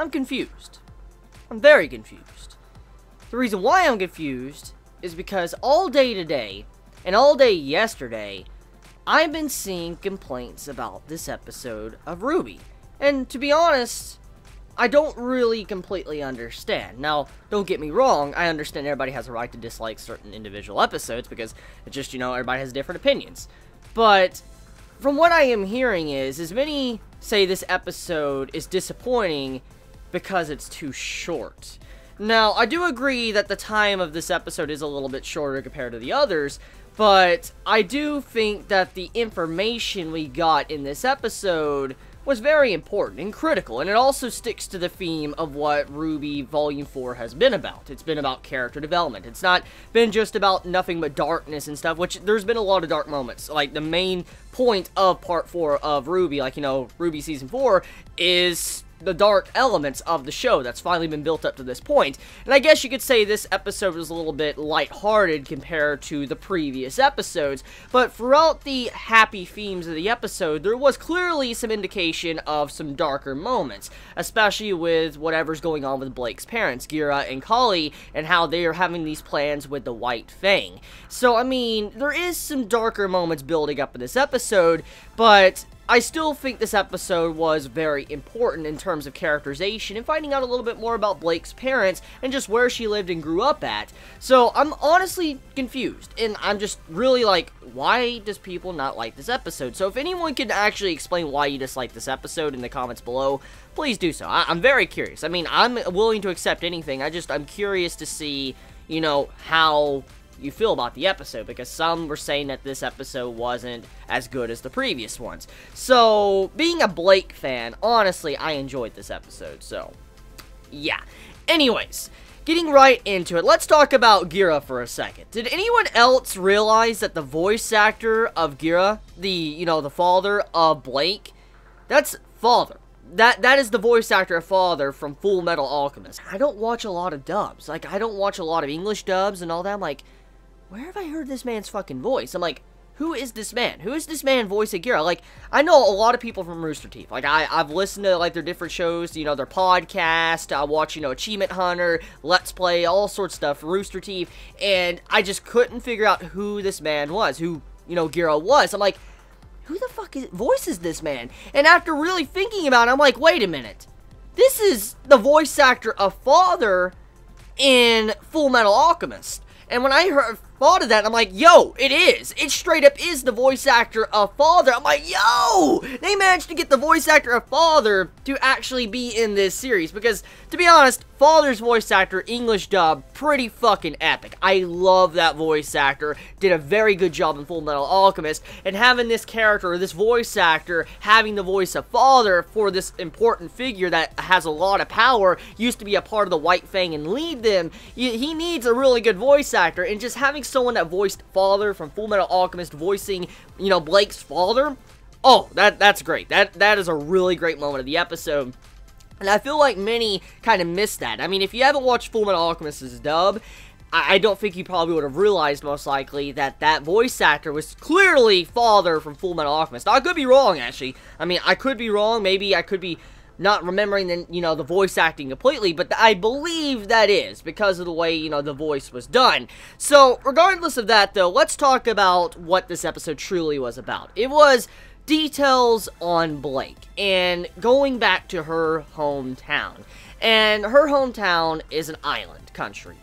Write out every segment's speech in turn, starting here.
I'm confused. I'm very confused. The reason why I'm confused is because all day today, and all day yesterday, I've been seeing complaints about this episode of RWBY. And to be honest, I don't really completely understand. Now, don't get me wrong, I understand everybody has a right to dislike certain individual episodes because it's just, everybody has different opinions. But from what I am hearing is many say this episode is disappointing because it's too short. Now, I do agree that the time of this episode is a little bit shorter compared to the others, but I do think that the information we got in this episode was very important and critical, and it also sticks to the theme of what RWBY Volume 4 has been about. It's been about character development. It's not been just about nothing but darkness and stuff, which there's been a lot of dark moments. Like, the main point of Part 4 of RWBY, like, RWBY Season 4, is the dark elements of the show that's finally been built up to this point. And I guess you could say this episode was a little bit lighthearted compared to the previous episodes, but throughout the happy themes of the episode, there was clearly some indication of some darker moments, especially with whatever's going on with Blake's parents, Gira and Kali, and how they are having these plans with the White Fang. So, I mean, there is some darker moments building up in this episode, but I still think this episode was very important in terms of characterization and finding out a little bit more about Blake's parents and just where she lived and grew up at. So I'm honestly confused, and I'm just really like, why does people not like this episode? So if anyone can actually explain why you dislike this episode in the comments below, please do so. I'm very curious. I mean, I'm willing to accept anything. I'm curious to see, how you feel about the episode, because some were saying that this episode wasn't as good as the previous ones. So, being a Blake fan, honestly, I enjoyed this episode, so, yeah. Anyways, getting right into it, let's talk about Gira for a second. Did anyone else realize that the voice actor of Gira, the father of Blake, that's Father. That is the voice actor of Father from Full Metal Alchemist. I don't watch a lot of dubs. Like, I don't watch a lot of English dubs and all that. I'm like, where have I heard this man's fucking voice? I'm like, who is this man? Who is this man voicing Gira? Like, I know a lot of people from Rooster Teeth. Like, I've listened to, like, their different shows, their podcast. I watch, Achievement Hunter, Let's Play, all sorts of stuff, Rooster Teeth, and I just couldn't figure out who this man was, who, Gira was. I'm like, who the fuck voices this man? And after really thinking about it, I'm like, wait a minute. This is the voice actor of Father in Full Metal Alchemist. And when I thought of that, I'm like, yo, it is. It straight up is the voice actor of Father. I'm like, yo, they managed to get the voice actor of Father to actually be in this series. Because, to be honest, Father's voice actor, English dub, pretty fucking epic. I love that voice actor. Did a very good job in Full Metal Alchemist. And having this character, this voice actor, having the voice of Father for this important figure that has a lot of power, used to be a part of the White Fang and lead them, he needs a really good voice actor. And just having someone that voiced Father from Full Metal Alchemist voicing, Blake's father, oh, that's great. That is a really great moment of the episode. And I feel like many kind of missed that. I mean, if you haven't watched Full Metal Alchemist's dub, I don't think you probably would have realized, most likely, that voice actor was clearly Father from Full Metal Alchemist. Now, I could be wrong, actually. I mean, I could be wrong. Maybe I could be not remembering the voice acting completely, but I believe that is because of the way, the voice was done. So, regardless of that, though, let's talk about what this episode truly was about. It was details on Blake, and going back to her hometown. And her hometown is an island country.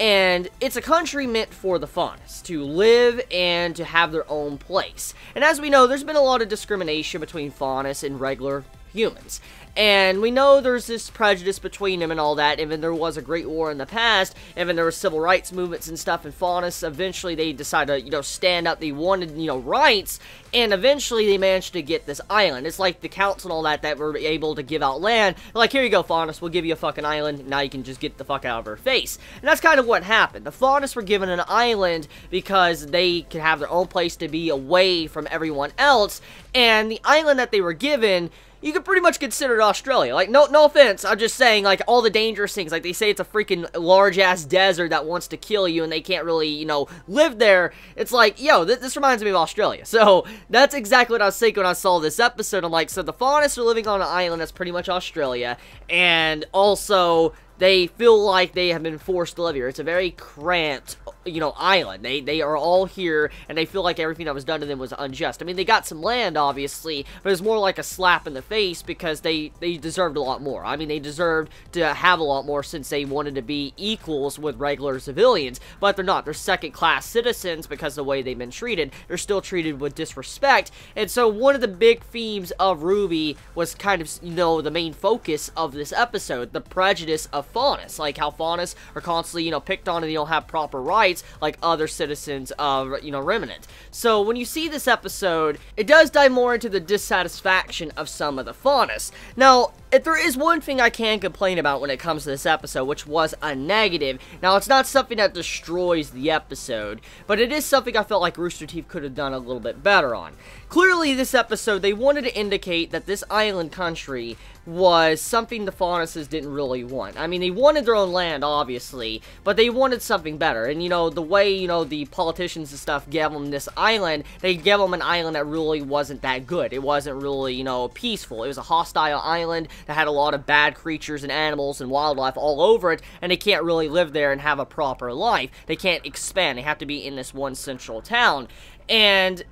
And it's a country meant for the Faunus to live and to have their own place. And as we know, there's been a lot of discrimination between Faunus and regular humans. And we know there's this prejudice between them and all that, even there was a Great War in the past, even there were civil rights movements and stuff, and Faunus, eventually they decided to, stand up, they wanted, rights, and eventually they managed to get this island. It's like the council and all that were able to give out land. They're like, here you go, Faunus, we'll give you a fucking island, now you can just get the fuck out of her face. And that's kind of what happened. The Faunus were given an island because they could have their own place to be away from everyone else, and the island that they were given, you could pretty much consider it Australia. Like, no offense, I'm just saying, like, all the dangerous things, like, they say it's a freaking large-ass desert that wants to kill you, and they can't really, you know, live there. It's like, yo, this reminds me of Australia. So, that's exactly what I was thinking when I saw this episode. I'm like, so the Faunus are living on an island that's pretty much Australia, and also they feel like they have been forced to live here. It's a very cramped, you know, island. They are all here, and they feel like everything that was done to them was unjust. I mean, they got some land, obviously, but it's more like a slap in the face because they deserved a lot more. I mean, they deserved to have a lot more since they wanted to be equals with regular civilians, but they're not. They're second-class citizens because of the way they've been treated. They're still treated with disrespect, and so one of the big themes of RWBY was kind of, you know, the main focus of this episode, the prejudice of Faunus, like how Faunus are constantly, you know, picked on and they don't have proper rights like other citizens of, you know, Remnant. So when you see this episode, it does dive more into the dissatisfaction of some of the Faunus. Now, if there is one thing I can complain about when it comes to this episode, which was a negative, now it's not something that destroys the episode, but it is something I felt like Rooster Teeth could have done a little bit better on. Clearly, this episode, they wanted to indicate that this island country was something the Faunuses didn't really want. I mean, they wanted their own land, obviously, but they wanted something better. And, you know, the way, you know, the politicians and stuff gave them this island, they gave them an island that really wasn't that good. It wasn't really, you know, peaceful. It was a hostile island that had a lot of bad creatures and animals and wildlife all over it, and they can't really live there and have a proper life. They can't expand. They have to be in this one central town. And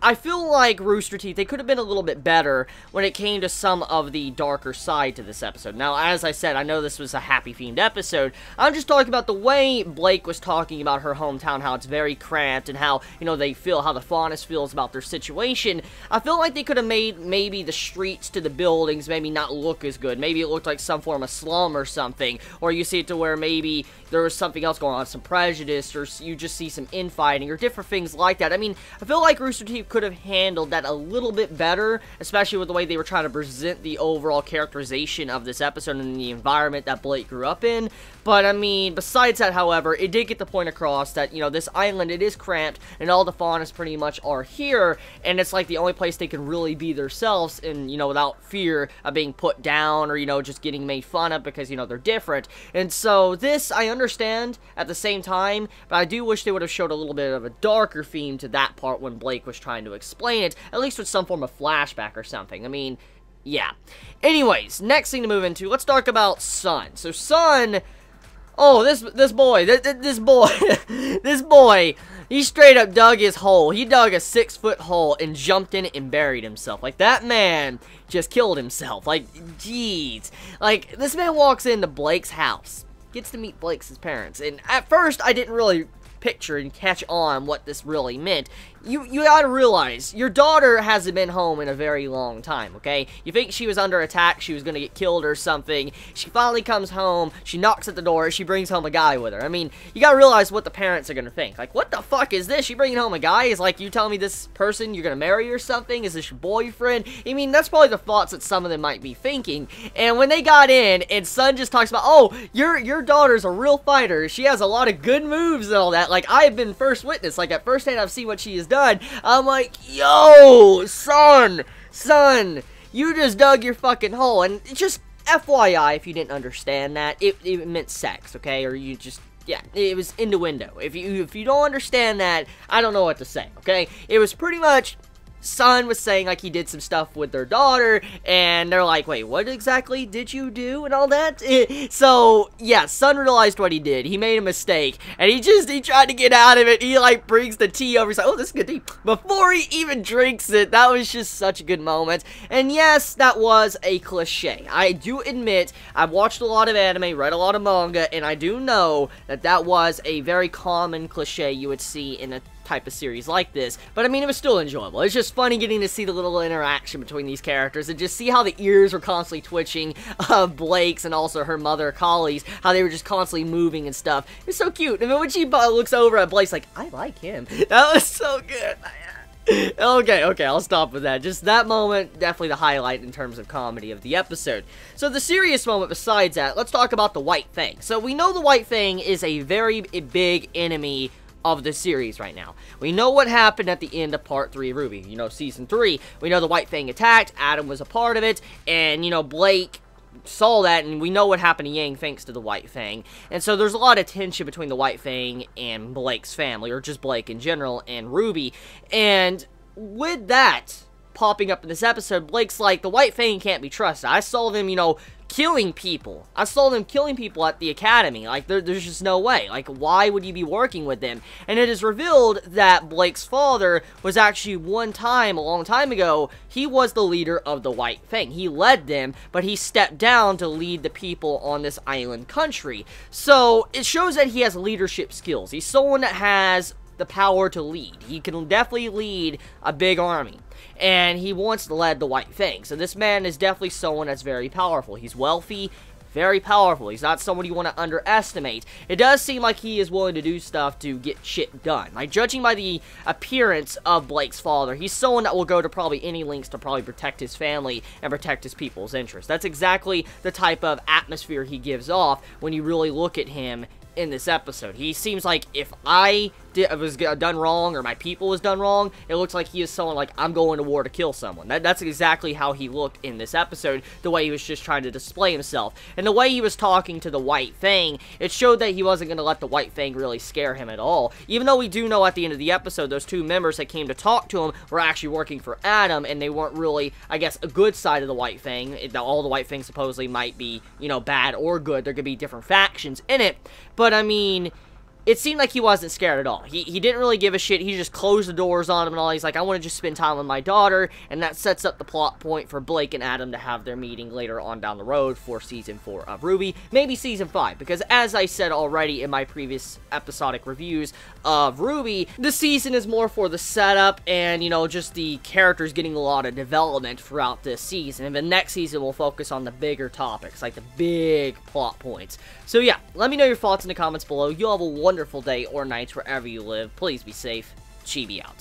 I feel like Rooster Teeth, they could have been a little bit better when it came to some of the darker side to this episode. Now, as I said, I know this was a happy-themed episode. I'm just talking about the way Blake was talking about her hometown, how it's very cramped, and how, you know, they feel, how the Faunus feels about their situation. I feel like they could have made maybe the streets to the buildings maybe not look as good. Maybe it looked like some form of slum or something. Or you see it to where maybe there was something else going on, some prejudice, or you just see some infighting, or different things like that. I mean, I feel like Rooster Teeth could have handled that a little bit better, especially with the way they were trying to present the overall characterization of this episode and the environment that Blake grew up in. But, I mean, besides that, however, it did get the point across that, you know, this island, it is cramped, and all the Faunus pretty much are here, and it's like the only place they can really be themselves, and, you know, without fear of being put down, or, you know, just getting made fun of because, you know, they're different. And so, this, I understand at the same time, but I do wish they would have showed a little bit of a darker theme to that part when Blake was trying to explain it, at least with some form of flashback or something. I mean, yeah. Anyways, next thing to move into, let's talk about Sun. So Sun, oh, this boy, this boy, he straight up dug his hole. He dug a 6-foot hole and jumped in it and buried himself. Like, that man just killed himself. Like, jeez. Like, this man walks into Blake's house, gets to meet Blake's parents, and at first, I didn't really picture and catch on what this really meant. You gotta realize, your daughter hasn't been home in a very long time, okay? You think she was under attack, she was gonna get killed or something. She finally comes home, she knocks at the door, she brings home a guy with her. I mean, you gotta realize what the parents are gonna think. Like, what the fuck is this? You bringing home a guy? Is like, you telling me this person you're gonna marry or something? Is this your boyfriend? I mean, that's probably the thoughts that some of them might be thinking. And when they got in, and Sun just talks about, oh, your daughter's a real fighter. She has a lot of good moves and all that. Like, I have been first witness. Like, at first hand, I've seen what she has done. I'm like, yo, son, you just dug your fucking hole. And just FYI, if you didn't understand that, it meant sex, okay? Or you just, yeah, it was innuendo. If you don't understand that, I don't know what to say, okay? It was pretty much, Sun was saying, like, he did some stuff with their daughter, and they're like, wait, what exactly did you do, and all that? So, yeah, Sun realized what he did. He made a mistake, and he tried to get out of it. He, like, brings the tea over. He's like, oh, this is good tea. Before he even drinks it, that was just such a good moment. And yes, that was a cliche. I do admit, I've watched a lot of anime, read a lot of manga, and I do know that that was a very common cliche you would see in a type of series like this, but I mean, it was still enjoyable. It's just funny getting to see the little interaction between these characters and just see how the ears were constantly twitching of Blake's and also her mother, Collie's, how they were just constantly moving and stuff. It's so cute. And then when she looks over at Blake's like, I like him. That was so good. Okay, I'll stop with that. Just that moment, definitely the highlight in terms of comedy of the episode. So the serious moment besides that, let's talk about the White Fang. So we know the White Fang is a very big enemy of the series right now. We know what happened at the end of Part 3 of RWBY. You know, Season 3, we know the White Fang attacked, Adam was a part of it, and, you know, Blake saw that, and we know what happened to Yang thanks to the White Fang. And so there's a lot of tension between the White Fang and Blake's family, or just Blake in general, and RWBY. And with that popping up in this episode, Blake's like, the White Fang can't be trusted. I saw them, you know, killing people. I saw them killing people at the academy. Like, there's just no way. Like, why would you be working with them? And it is revealed that Blake's father was actually one time, a long time ago, he was the leader of the White Fang. He led them, but he stepped down to lead the people on this island country. So, it shows that he has leadership skills. He's someone that has the power to lead. He can definitely lead a big army. And he once led the White Fang. So this man is definitely someone that's very powerful. He's wealthy, very powerful. He's not someone you want to underestimate. It does seem like he is willing to do stuff to get shit done. Like, judging by the appearance of Blake's father, he's someone that will go to probably any lengths to probably protect his family and protect his people's interests. That's exactly the type of atmosphere he gives off when you really look at him in this episode. He seems like if I was done wrong, or my people was done wrong, it looks like he is someone like, I'm going to war to kill someone. That's exactly how he looked in this episode, the way he was just trying to display himself. And the way he was talking to the White Fang, it showed that he wasn't going to let the White Fang really scare him at all. Even though we do know at the end of the episode, those two members that came to talk to him were actually working for Adam, and they weren't really, I guess, a good side of the White Fang. All the White Fangs supposedly might be, you know, bad or good. There could be different factions in it. But, I mean, it seemed like he wasn't scared at all. He didn't really give a shit. He just closed the doors on him and all. He's like, I want to just spend time with my daughter, and that sets up the plot point for Blake and Adam to have their meeting later on down the road for Season 4 of RWBY. Maybe Season 5, because as I said already in my previous episodic reviews of RWBY, the season is more for the setup and, you know, just the characters getting a lot of development throughout this season. And the next season will focus on the bigger topics, like the big plot points. So yeah, let me know your thoughts in the comments below. You'll have a wonderful day or night wherever you live. Please be safe. Chibi out.